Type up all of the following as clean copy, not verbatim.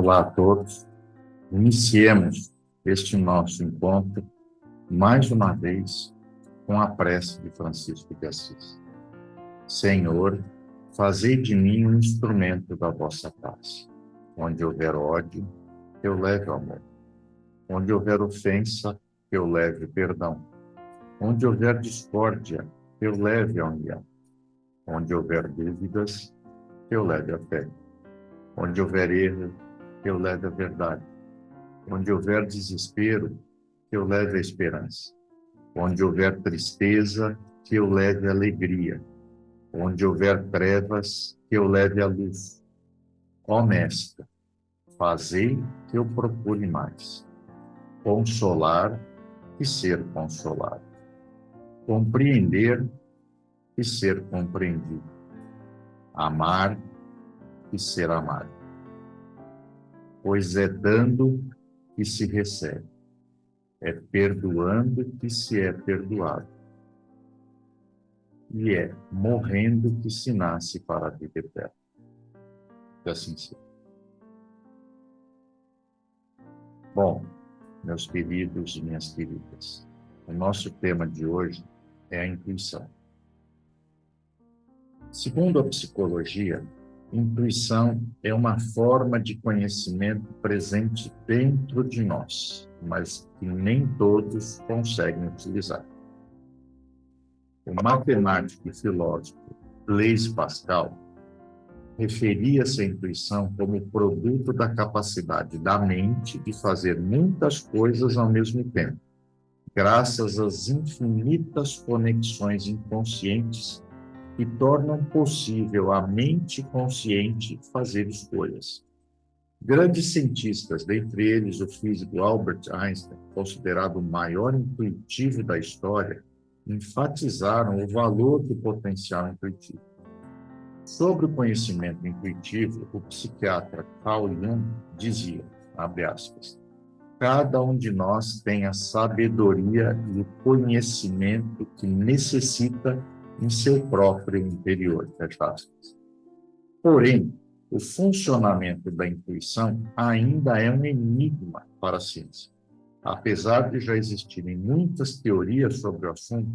Olá a todos. Iniciemos este nosso encontro, mais uma vez, com a prece de Francisco de Assis. Senhor, fazei de mim um instrumento da vossa paz. Onde houver ódio, que eu leve o amor. Onde houver ofensa, que eu leve perdão. Onde houver discórdia, que eu leve a união. Onde houver dúvidas, que eu leve a fé. Onde houver erro, que eu leve a verdade. Onde houver desespero, que eu leve a esperança. Onde houver tristeza, que eu leve a alegria. Onde houver trevas, que eu leve a luz. Ó Mestre, fazei que eu procure mais. Consolar e ser consolado. Compreender e ser compreendido. Amar e ser amado. Pois é dando que se recebe. É perdoando que se é perdoado. E é morrendo que se nasce para a vida eterna. Que assim seja. Bom, meus queridos e minhas queridas, o nosso tema de hoje é a intuição. Segundo a psicologia, intuição é uma forma de conhecimento presente dentro de nós, mas que nem todos conseguem utilizar. O matemático e filósofo Blaise Pascal referia-se à intuição como produto da capacidade da mente de fazer muitas coisas ao mesmo tempo, graças às infinitas conexões inconscientes que tornam possível à mente consciente fazer escolhas. Grandes cientistas, dentre eles o físico Albert Einstein, considerado o maior intuitivo da história, enfatizaram o valor do potencial intuitivo. Sobre o conhecimento intuitivo, o psiquiatra Carl Jung dizia, abre aspas, cada um de nós tem a sabedoria e o conhecimento que necessita em seu próprio interior, fecha aspas. Porém, o funcionamento da intuição ainda é um enigma para a ciência. Apesar de já existirem muitas teorias sobre o assunto,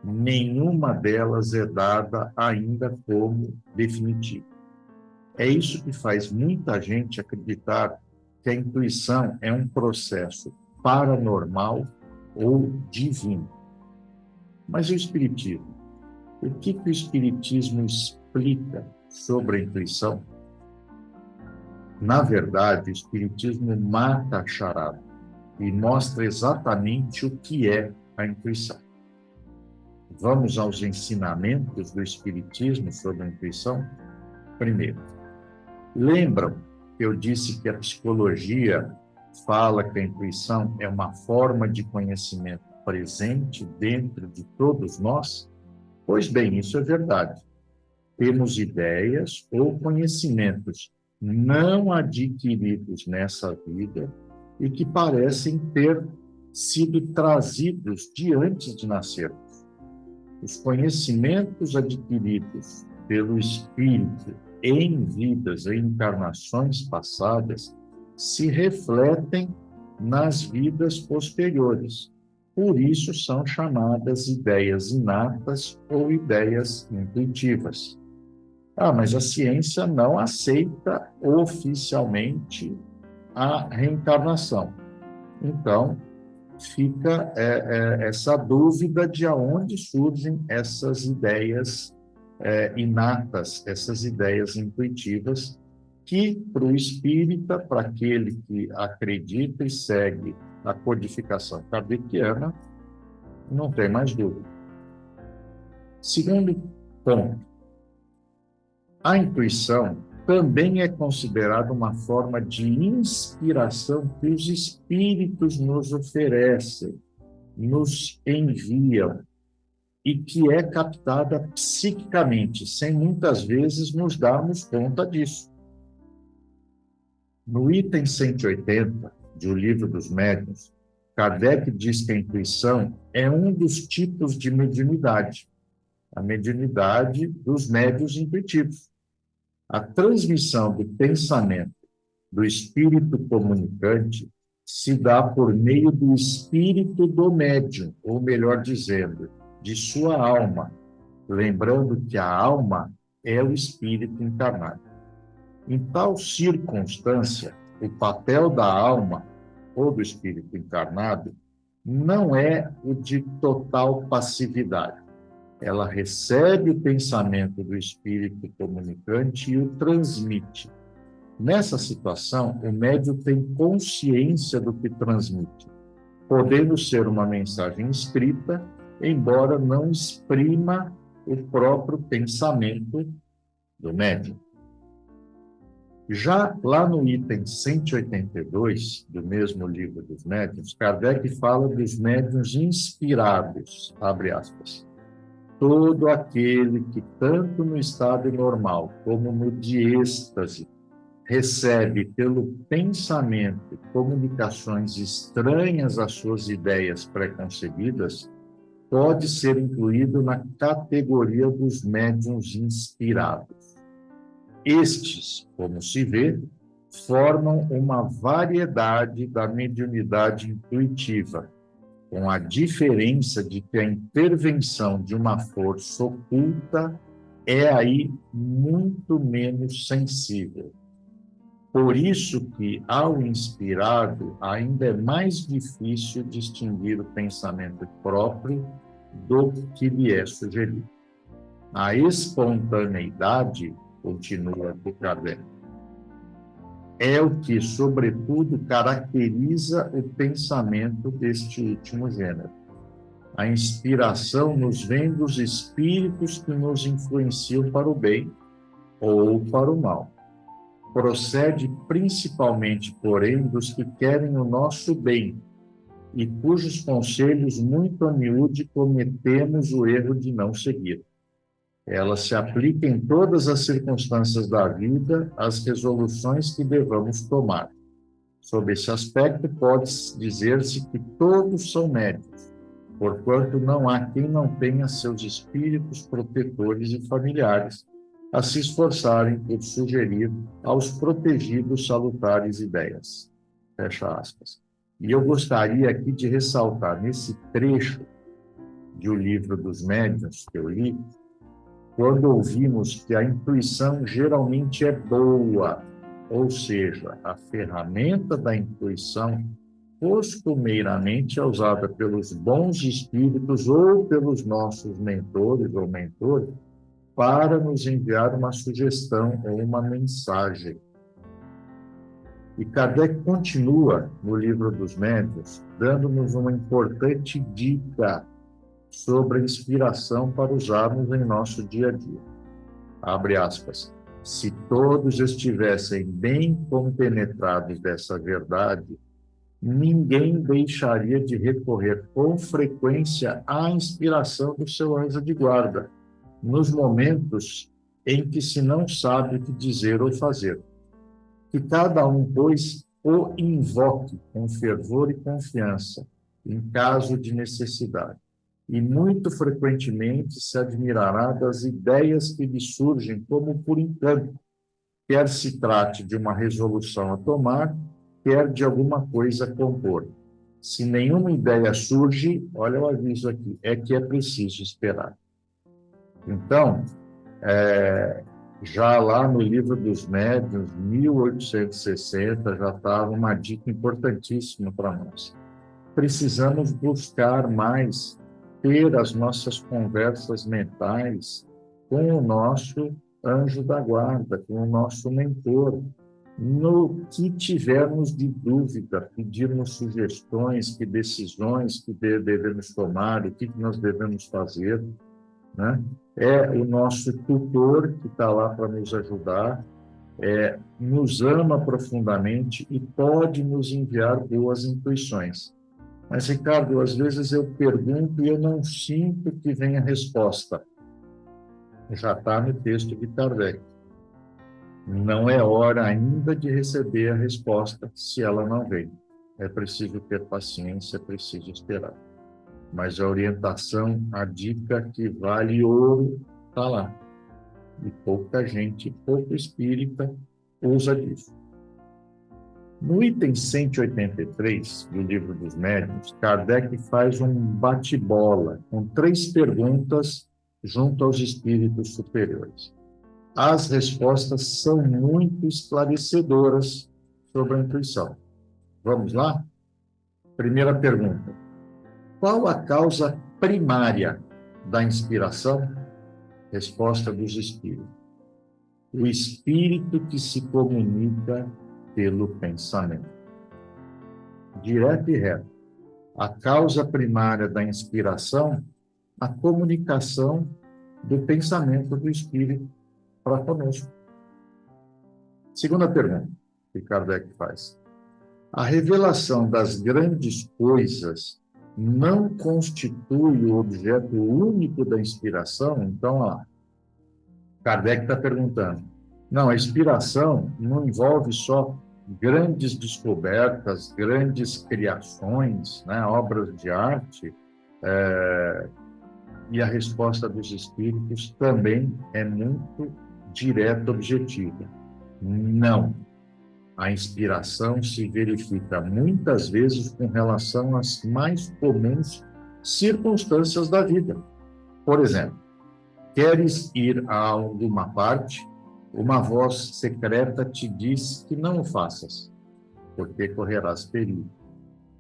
nenhuma delas é dada ainda como definitiva. É isso que faz muita gente acreditar que a intuição é um processo paranormal ou divino. Mas o Espiritismo? O que o Espiritismo explica sobre a intuição? Na verdade, o Espiritismo mata a charada e mostra exatamente o que é a intuição. Vamos aos ensinamentos do Espiritismo sobre a intuição? Primeiro, lembram que eu disse que a psicologia fala que a intuição é uma forma de conhecimento presente dentro de todos nós? Pois bem, isso é verdade. Temos ideias ou conhecimentos não adquiridos nessa vida e que parecem ter sido trazidos de antes de nascermos. Os conhecimentos adquiridos pelo Espírito em vidas e encarnações passadas se refletem nas vidas posteriores. Por isso são chamadas ideias inatas ou ideias intuitivas. Mas a ciência não aceita oficialmente a reencarnação. Então, fica essa dúvida de onde surgem essas ideias inatas, essas ideias intuitivas, que para o espírita, para aquele que acredita e segue a codificação kardeciana, não tem mais dúvida. Segundo ponto, a intuição também é considerada uma forma de inspiração que os espíritos nos oferecem, nos enviam, e que é captada psiquicamente, sem muitas vezes nos darmos conta disso. No item 180 de O Livro dos Médiuns, Kardec diz que a intuição é um dos tipos de mediunidade, a mediunidade dos médiuns intuitivos. A transmissão do pensamento do espírito comunicante se dá por meio do espírito do médium, ou melhor dizendo, de sua alma, lembrando que a alma é o espírito encarnado. Em tal circunstância, o papel da alma ou do espírito encarnado não é o de total passividade. Ela recebe o pensamento do espírito comunicante e o transmite. Nessa situação, o médium tem consciência do que transmite, podendo ser uma mensagem escrita, embora não exprima o próprio pensamento do médium. Já lá no item 182 do mesmo livro dos médiuns, Kardec fala dos médiuns inspirados, abre aspas. Todo aquele que, tanto no estado normal como no de êxtase, recebe pelo pensamento comunicações estranhas às suas ideias preconcebidas, pode ser incluído na categoria dos médiuns inspirados. Estes, como se vê, formam uma variedade da mediunidade intuitiva, com a diferença de que a intervenção de uma força oculta é aí muito menos sensível. Por isso que, ao inspirado, ainda é mais difícil distinguir o pensamento próprio do que lhe é sugerido. A espontaneidade, continua Kardec, é o que, sobretudo, caracteriza o pensamento deste último gênero. A inspiração nos vem dos espíritos que nos influenciam para o bem ou para o mal. Procede principalmente, porém, dos que querem o nosso bem e cujos conselhos muito a miúde cometemos o erro de não seguir. Ela se aplica em todas as circunstâncias da vida, às resoluções que devamos tomar. Sob esse aspecto, pode dizer-se que todos são médiuns, porquanto não há quem não tenha seus espíritos protetores e familiares a se esforçarem por sugerir aos protegidos salutares ideias. Fecha aspas. E eu gostaria aqui de ressaltar, nesse trecho de O Livro dos Médiuns, que eu li, quando ouvimos que a intuição geralmente é boa, ou seja, a ferramenta da intuição costumeiramente é usada pelos bons espíritos ou pelos nossos mentores ou mentores para nos enviar uma sugestão ou uma mensagem. E Kardec continua no Livro dos Médiuns, dando-nos uma importante dica sobre a inspiração para usarmos em nosso dia a dia. Abre aspas. Se todos estivessem bem compenetrados dessa verdade, ninguém deixaria de recorrer com frequência à inspiração do seu anjo de guarda, nos momentos em que se não sabe o que dizer ou fazer. Que cada um, pois, o invoque com fervor e confiança, em caso de necessidade. E muito frequentemente se admirará das ideias que lhe surgem como por encanto, quer se trate de uma resolução a tomar, quer de alguma coisa a compor. Se nenhuma ideia surge, olha o aviso aqui, é que é preciso esperar. Então, já lá no Livro dos Médiuns, 1860, já estava uma dica importantíssima para nós. Precisamos buscar mais ter as nossas conversas mentais com o nosso anjo da guarda, com o nosso mentor. No que tivermos de dúvida, pedirmos sugestões, que decisões que devemos tomar, o que nós devemos fazer, né? É o nosso tutor que está lá para nos ajudar, nos ama profundamente e pode nos enviar boas intuições. Mas, Ricardo, às vezes eu pergunto e eu não sinto que venha a resposta. Já está no texto de Kardec. Não é hora ainda de receber a resposta se ela não vem. É preciso ter paciência, é preciso esperar. Mas a orientação, a dica que vale ouro, está lá. E pouca gente, pouco espírita, usa disso. No item 183 do Livro dos Médiuns, Kardec faz um bate-bola com 3 perguntas junto aos espíritos superiores. As respostas são muito esclarecedoras sobre a intuição. Vamos lá? Primeira pergunta: qual a causa primária da inspiração? Resposta dos espíritos: o espírito que se comunica pelo pensamento. Direto e reto. A causa primária da inspiração, a comunicação do pensamento do espírito para conosco. Segunda pergunta que Kardec faz: a revelação das grandes coisas não constitui o objeto único da inspiração? Então, ó, Kardec está perguntando. Não, a inspiração não envolve só grandes descobertas, grandes criações, né, obras de arte, e a resposta dos espíritos também é muito direta, objetiva. Não. A inspiração se verifica muitas vezes com relação às mais comuns circunstâncias da vida. Por exemplo, queres ir a alguma parte, uma voz secreta te diz que não o faças, porque correrás perigo.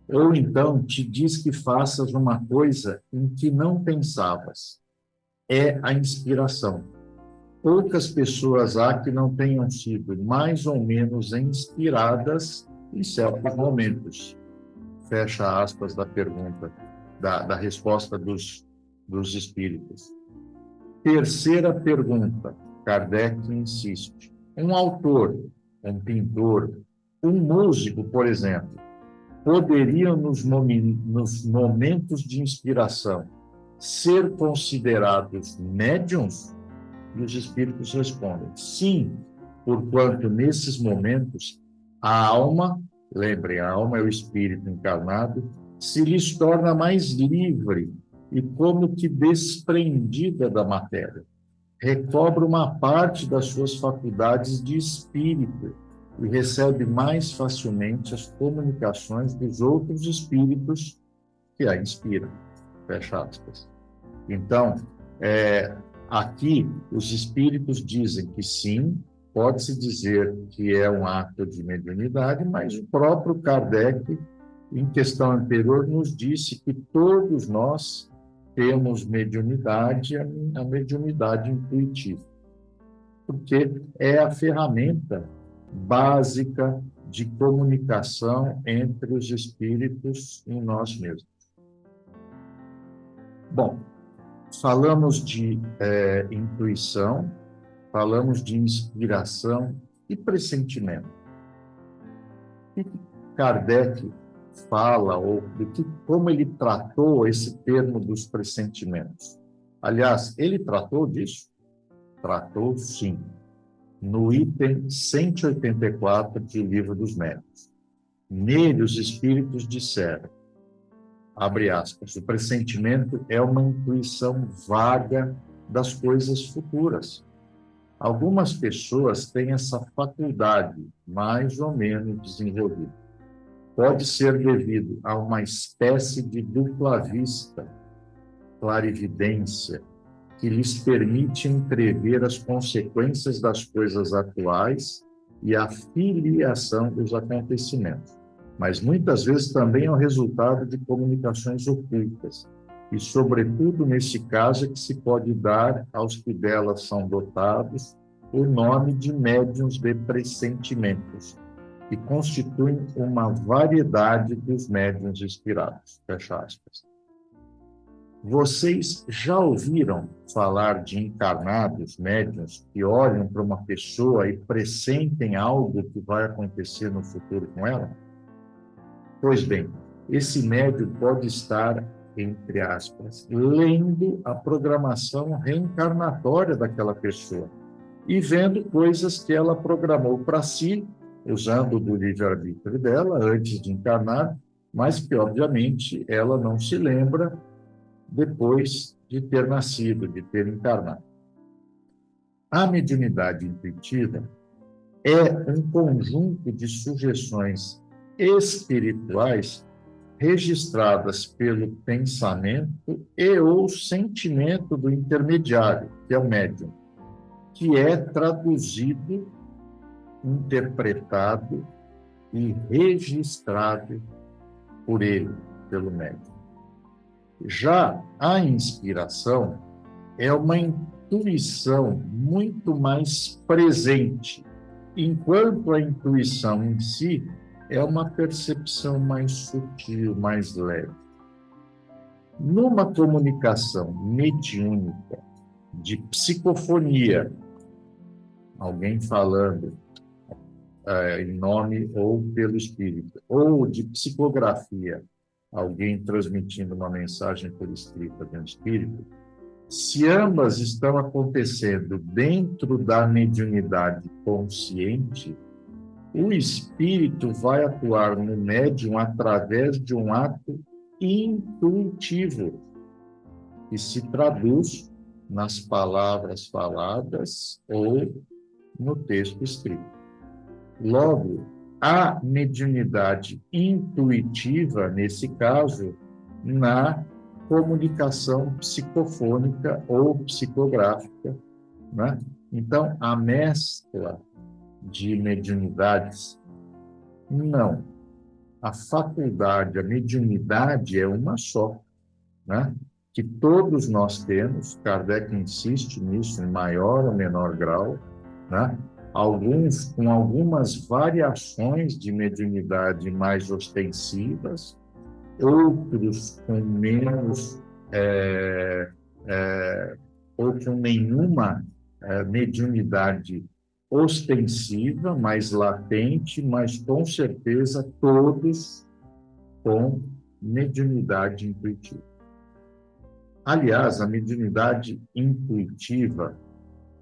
Ou então te diz que faças uma coisa em que não pensavas. É a inspiração. Poucas pessoas há que não tenham sido mais ou menos inspiradas em certos momentos. Fecha aspas da pergunta, da resposta dos espíritos. Terceira pergunta, Kardec insiste. Um autor, um pintor, um músico, por exemplo, poderiam, nos momentos de inspiração, ser considerados médiuns? E os espíritos respondem: sim, porquanto nesses momentos a alma, lembrem, a alma é o espírito encarnado, se lhes torna mais livre e como que desprendida da matéria. Recobra uma parte das suas faculdades de espírito e recebe mais facilmente as comunicações dos outros espíritos que a inspiram. Fecha aspas. Então, aqui os espíritos dizem que sim, pode-se dizer que é um ato de mediunidade, mas o próprio Kardec, em questão anterior, nos disse que todos nós temos mediunidade, a mediunidade intuitiva, porque é a ferramenta básica de comunicação entre os espíritos e nós mesmos. Bom, falamos de intuição, falamos de inspiração e pressentimento. O que Kardec fala, ou como ele tratou esse termo dos pressentimentos? Aliás, ele tratou disso? Tratou, sim. No item 184 do Livro dos Médiuns. Nele, os espíritos disseram, abre aspas, o pressentimento é uma intuição vaga das coisas futuras. Algumas pessoas têm essa faculdade mais ou menos desenvolvida. Pode ser devido a uma espécie de dupla vista, clarividência, que lhes permite entrever as consequências das coisas atuais e a filiação dos acontecimentos. Mas muitas vezes também é o resultado de comunicações ocultas. E, sobretudo, nesse caso, é que se pode dar aos que delas são dotados o nome de médiuns de pressentimentos, que constituem uma variedade dos médiuns inspirados. Fecha aspas. Vocês já ouviram falar de encarnados médiuns que olham para uma pessoa e pressentem algo que vai acontecer no futuro com ela? Pois bem, esse médium pode estar, entre aspas, lendo a programação reencarnatória daquela pessoa e vendo coisas que ela programou para si, usando do livre-arbítrio dela, antes de encarnar, mas que, obviamente, ela não se lembra depois de ter nascido, de ter encarnado. A mediunidade intuitiva é um conjunto de sugestões espirituais registradas pelo pensamento e ou sentimento do intermediário, que é o médium, que é traduzido, interpretado e registrado por ele, pelo médium. Já a inspiração é uma intuição muito mais presente, enquanto a intuição em si é uma percepção mais sutil, mais leve. Numa comunicação mediúnica de psicofonia, alguém falando em nome ou pelo espírito, ou de psicografia, alguém transmitindo uma mensagem por escrita pelo espírito, se ambas estão acontecendo dentro da mediunidade consciente, o espírito vai atuar no médium através de um ato intuitivo, que se traduz nas palavras faladas ou no texto escrito. Logo, a mediunidade intuitiva, nesse caso, na comunicação psicofônica ou psicográfica, né? Então, a mescla de mediunidades, não. A faculdade, a mediunidade é uma só, né? Que todos nós temos, Kardec insiste nisso em maior ou menor grau, né? Alguns com algumas variações de mediunidade mais ostensivas, outros com menos, ou com nenhuma mediunidade ostensiva, mais latente, mas com certeza todos com mediunidade intuitiva. Aliás, a mediunidade intuitiva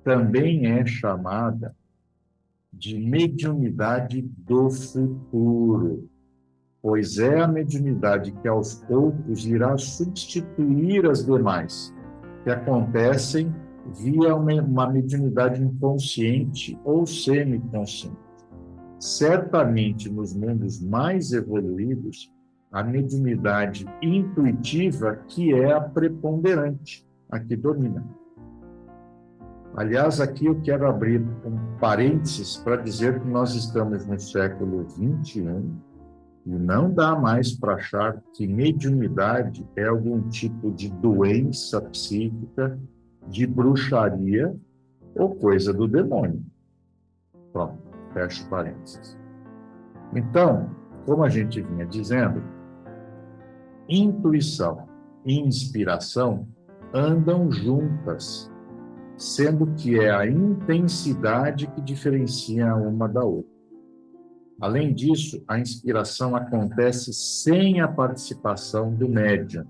também é chamada de mediunidade do futuro, pois é a mediunidade que aos poucos irá substituir as demais, que acontecem via uma mediunidade inconsciente ou semiconsciente. Certamente, nos mundos mais evoluídos, a mediunidade intuitiva que é a preponderante, a que domina. Aliás, aqui eu quero abrir um parênteses para dizer que nós estamos no século XXI e não dá mais para achar que mediunidade é algum tipo de doença psíquica, de bruxaria ou coisa do demônio. Pronto, fecho parênteses. Então, como a gente vinha dizendo, intuição e inspiração andam juntas, sendo que é a intensidade que diferencia uma da outra. Além disso, a inspiração acontece sem a participação do médium,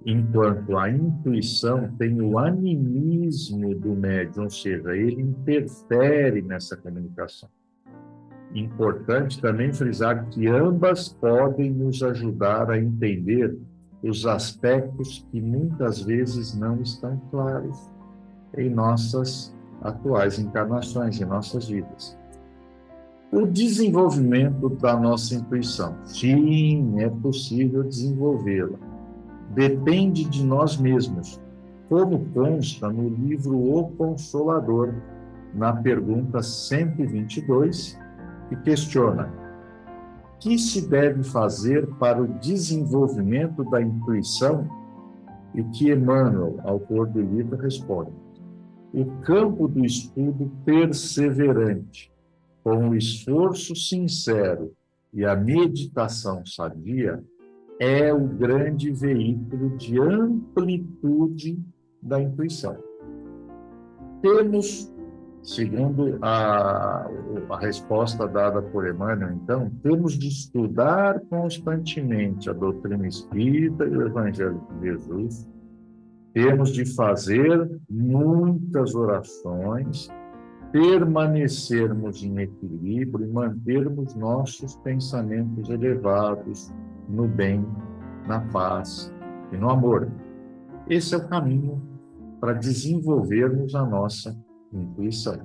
enquanto a intuição tem o animismo do médium, ou seja, ele interfere nessa comunicação. Importante também frisar que ambas podem nos ajudar a entender os aspectos que muitas vezes não estão claros em nossas atuais encarnações, em nossas vidas. O desenvolvimento da nossa intuição. Sim, é possível desenvolvê-la. Depende de nós mesmos, como consta no livro O Consolador, na pergunta 122, que questiona: o que se deve fazer para o desenvolvimento da intuição? E que Emmanuel, autor do livro, responde: o campo do estudo perseverante, com o esforço sincero e a meditação sadia, é o grande veículo de amplitude da intuição. Temos, segundo a resposta dada por Emmanuel, então, temos de estudar constantemente a doutrina espírita e o Evangelho de Jesus, temos de fazer muitas orações, permanecermos em equilíbrio e mantermos nossos pensamentos elevados no bem, na paz e no amor. Esse é o caminho para desenvolvermos a nossa intuição.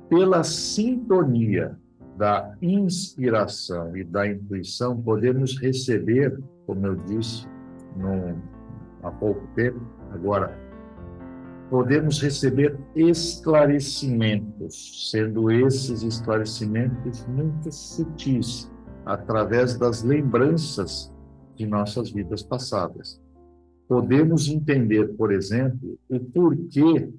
Pela sintonia da inspiração e da intuição, podemos receber, como eu disse há pouco tempo, agora, podemos receber esclarecimentos, sendo esses esclarecimentos muito sutis, através das lembranças de nossas vidas passadas. Podemos entender, por exemplo, o porquê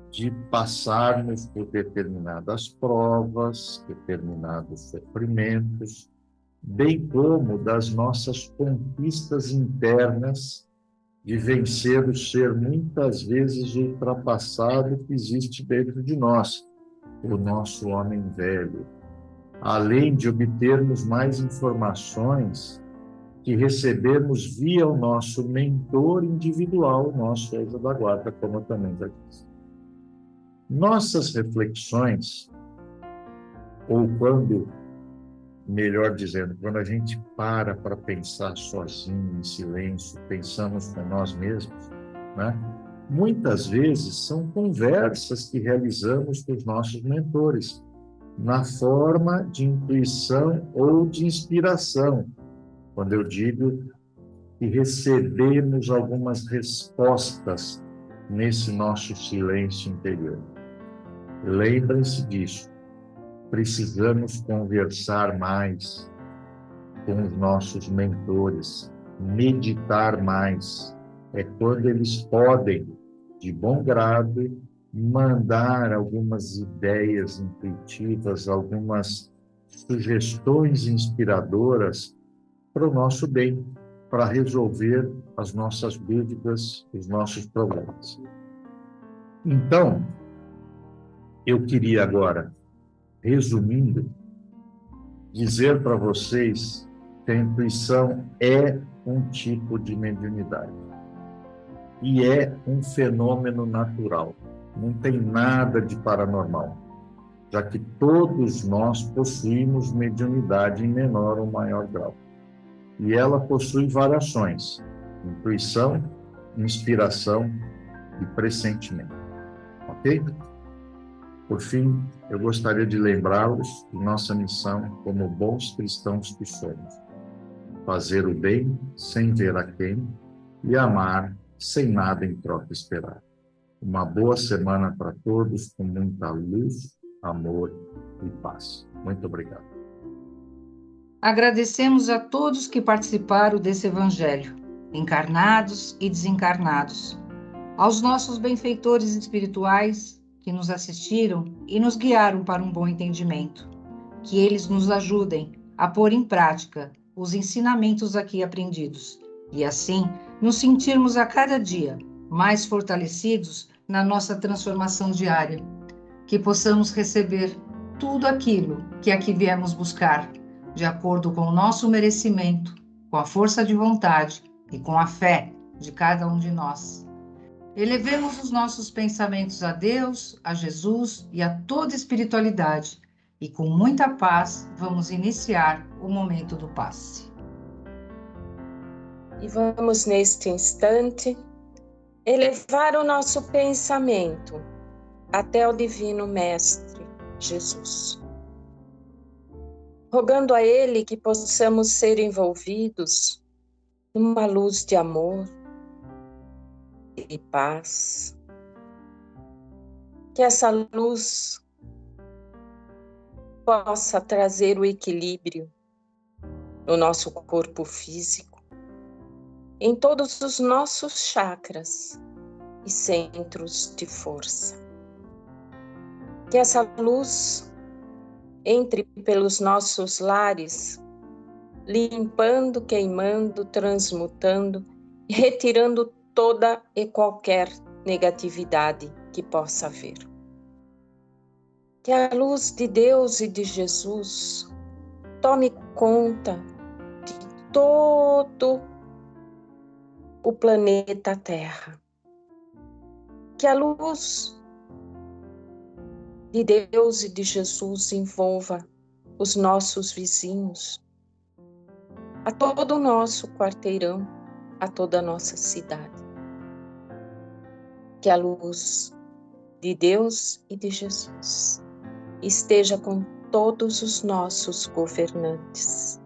de passarmos por determinadas provas, determinados sofrimentos, bem como das nossas conquistas internas de vencer o ser muitas vezes ultrapassado que existe dentro de nós, o nosso homem velho. Além de obtermos mais informações que recebemos via o nosso mentor individual, nosso anjo da guarda, como eu também já disse. Nossas reflexões, ou quando, melhor dizendo, quando a gente para pensar sozinho, em silêncio, pensamos com nós mesmos, né? Muitas vezes são conversas que realizamos com os nossos mentores, na forma de intuição ou de inspiração, quando eu digo que recebemos algumas respostas nesse nosso silêncio interior. Lembrem-se disso. Precisamos conversar mais com os nossos mentores, meditar mais. É quando eles podem, de bom grado, mandar algumas ideias intuitivas, algumas sugestões inspiradoras para o nosso bem, para resolver as nossas dúvidas, os nossos problemas. Então, eu queria agora, resumindo, dizer para vocês que a intuição é um tipo de mediunidade e é um fenômeno natural. Não tem nada de paranormal, já que todos nós possuímos mediunidade em menor ou maior grau. E ela possui variações: intuição, inspiração e pressentimento. Ok? Por fim, eu gostaria de lembrá-los de nossa missão como bons cristãos que somos: fazer o bem sem ver a quem e amar sem nada em troca esperar. Uma boa semana para todos, com muita luz, amor e paz. Muito obrigado. Agradecemos a todos que participaram desse evangelho, encarnados e desencarnados, aos nossos benfeitores espirituais que nos assistiram e nos guiaram para um bom entendimento. Que eles nos ajudem a pôr em prática os ensinamentos aqui aprendidos e assim nos sentirmos a cada dia mais fortalecidos na nossa transformação diária. Que possamos receber tudo aquilo que aqui viemos buscar, de acordo com o nosso merecimento, com a força de vontade e com a fé de cada um de nós. Elevemos os nossos pensamentos a Deus, a Jesus e a toda espiritualidade, e com muita paz vamos iniciar o momento do passe. E vamos neste instante elevar o nosso pensamento até o Divino Mestre Jesus, rogando a Ele que possamos ser envolvidos numa luz de amor e paz, que essa luz possa trazer o equilíbrio no nosso corpo físico, em todos os nossos chakras e centros de força. Que essa luz entre pelos nossos lares, limpando, queimando, transmutando e retirando toda e qualquer negatividade que possa haver. Que a luz de Deus e de Jesus tome conta de todo o planeta Terra. Que a luz de Deus e de Jesus envolva os nossos vizinhos, a todo o nosso quarteirão, a toda a nossa cidade. Que a luz de Deus e de Jesus esteja com todos os nossos governantes,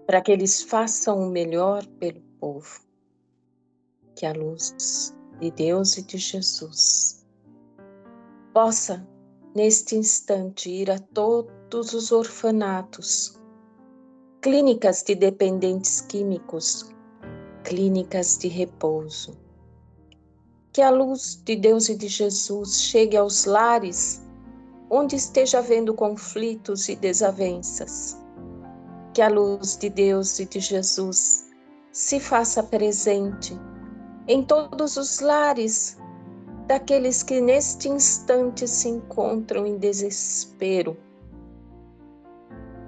para que eles façam o melhor pelo povo. Que a luz de Deus e de Jesus possa, neste instante, ir a todos os orfanatos, clínicas de dependentes químicos, clínicas de repouso. Que a luz de Deus e de Jesus chegue aos lares onde esteja havendo conflitos e desavenças. Que a luz de Deus e de Jesus se faça presente em todos os lares daqueles que neste instante se encontram em desespero.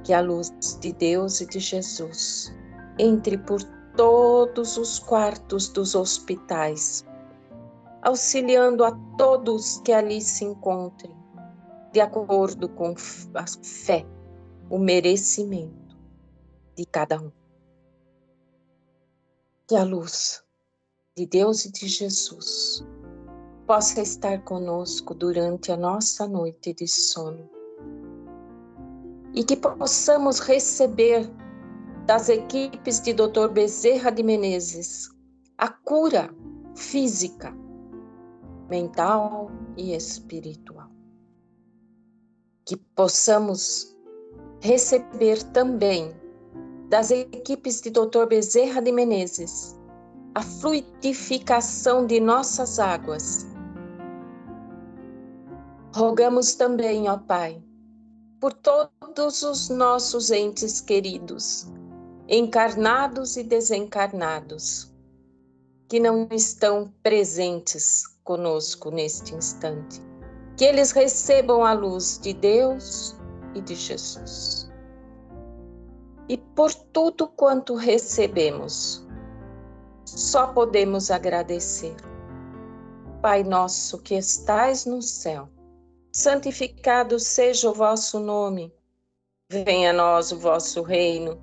Que a luz de Deus e de Jesus entre por todos os quartos dos hospitais, auxiliando a todos que ali se encontrem, de acordo com a fé, o merecimento de cada um. Que a luz de Deus e de Jesus possa estar conosco durante a nossa noite de sono e que possamos receber das equipes de Dr. Bezerra de Menezes a cura física, mental e espiritual. Que possamos receber também das equipes de Dr. Bezerra de Menezes a fluidificação de nossas águas. Rogamos também, ó Pai, por todos os nossos entes queridos, encarnados e desencarnados, que não estão presentes conosco neste instante, que eles recebam a luz de Deus e de Jesus. E por tudo quanto recebemos, só podemos agradecer. Pai nosso que estais no céu, santificado seja o vosso nome. Venha a nós o vosso reino.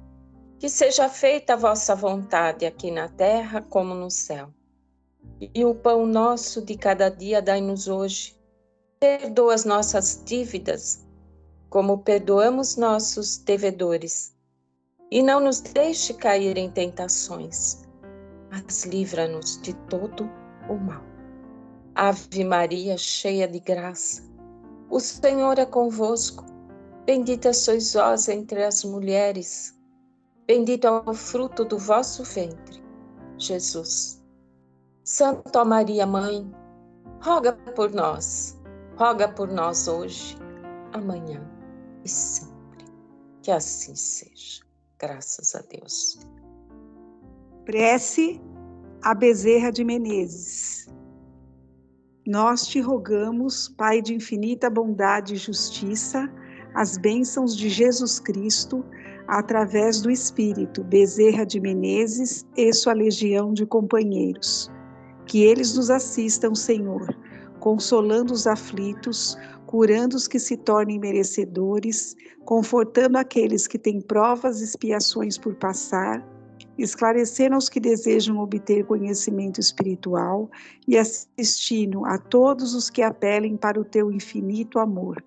Que seja feita a vossa vontade aqui na terra como no céu. E o pão nosso de cada dia dai-nos hoje. Perdoa as nossas dívidas, como perdoamos nossos devedores. E não nos deixe cair em tentações, mas livra-nos de todo o mal. Ave Maria, cheia de graça, o Senhor é convosco. Bendita sois vós entre as mulheres, bendito é o fruto do vosso ventre, Jesus. Santa Maria, Mãe, roga por nós hoje, amanhã e sempre. Que assim seja. Graças a Deus. Prece a Bezerra de Menezes. Nós te rogamos, Pai de infinita bondade e justiça, as bênçãos de Jesus Cristo, através do Espírito Bezerra de Menezes e sua legião de companheiros. Que eles nos assistam, Senhor, consolando os aflitos, curando os que se tornem merecedores, confortando aqueles que têm provas e expiações por passar, esclarecendo aos que desejam obter conhecimento espiritual e assistindo a todos os que apelem para o teu infinito amor.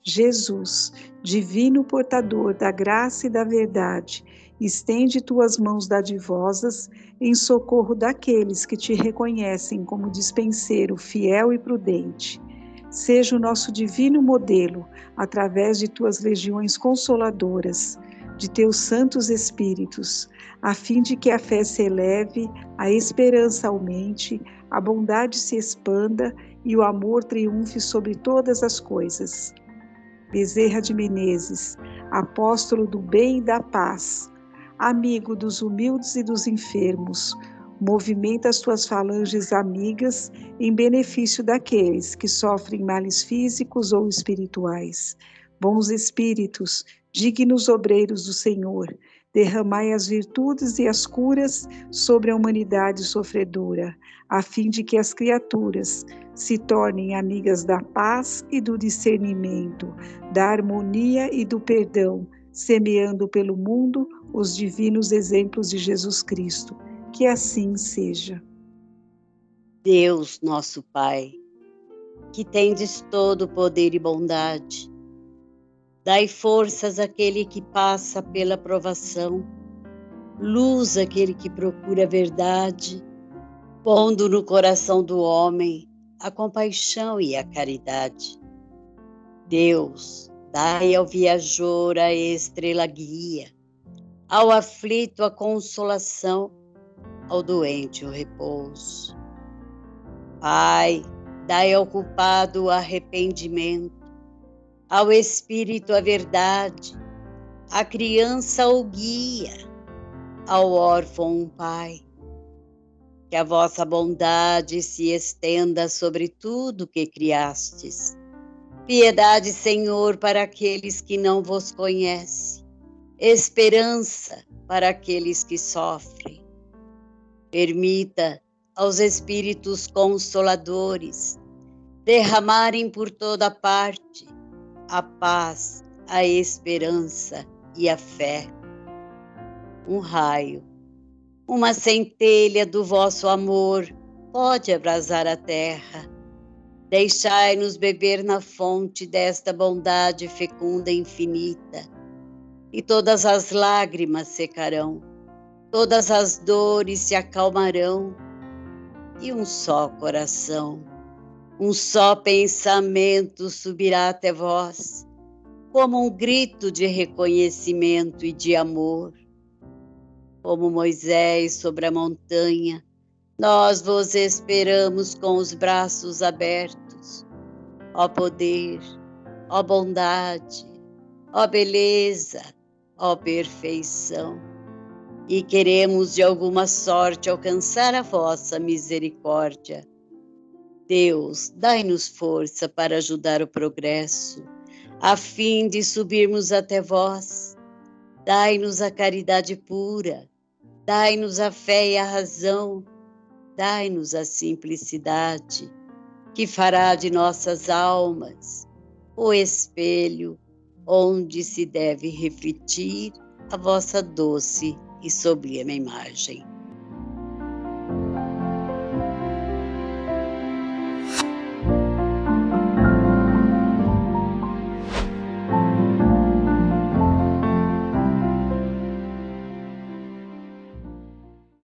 Jesus, divino portador da graça e da verdade, estende tuas mãos dadivosas em socorro daqueles que te reconhecem como dispenseiro fiel e prudente. Seja o nosso divino modelo, através de tuas legiões consoladoras, de teus santos espíritos, a fim de que a fé se eleve, a esperança aumente, a bondade se expanda e o amor triunfe sobre todas as coisas. Bezerra de Menezes, apóstolo do bem e da paz, amigo dos humildes e dos enfermos, movimenta as tuas falanges amigas em benefício daqueles que sofrem males físicos ou espirituais. Bons espíritos, dignos obreiros do Senhor, derramai as virtudes e as curas sobre a humanidade sofredora, a fim de que as criaturas se tornem amigas da paz e do discernimento, da harmonia e do perdão, semeando pelo mundo os divinos exemplos de Jesus Cristo. Que assim seja. Deus, nosso Pai, que tendes todo poder e bondade. Dai forças àquele que passa pela provação, luz àquele que procura a verdade, pondo no coração do homem a compaixão e a caridade. Deus, dai ao viajor a estrela guia, ao aflito a consolação, ao doente o repouso. Pai, dai ao culpado o arrependimento, ao espírito a verdade, à criança o guia, ao órfão um pai. Que a vossa bondade se estenda sobre tudo que criastes. Piedade, Senhor, para aqueles que não vos conhecem. Esperança para aqueles que sofrem. Permita aos espíritos consoladores derramarem por toda parte a paz, a esperança e a fé. Um raio, uma centelha do vosso amor pode abrasar a terra. Deixai-nos beber na fonte desta bondade fecunda e infinita, e todas as lágrimas secarão, todas as dores se acalmarão, e um só coração, um só pensamento subirá até vós, como um grito de reconhecimento e de amor. Como Moisés sobre a montanha, nós vos esperamos com os braços abertos. Ó poder, ó bondade, ó beleza, ó perfeição. E queremos de alguma sorte alcançar a vossa misericórdia. Deus, dai-nos força para ajudar o progresso, a fim de subirmos até vós. Dai-nos a caridade pura, dai-nos a fé e a razão, dai-nos a simplicidade, que fará de nossas almas o espelho onde se deve refletir a vossa doce e sublime imagem.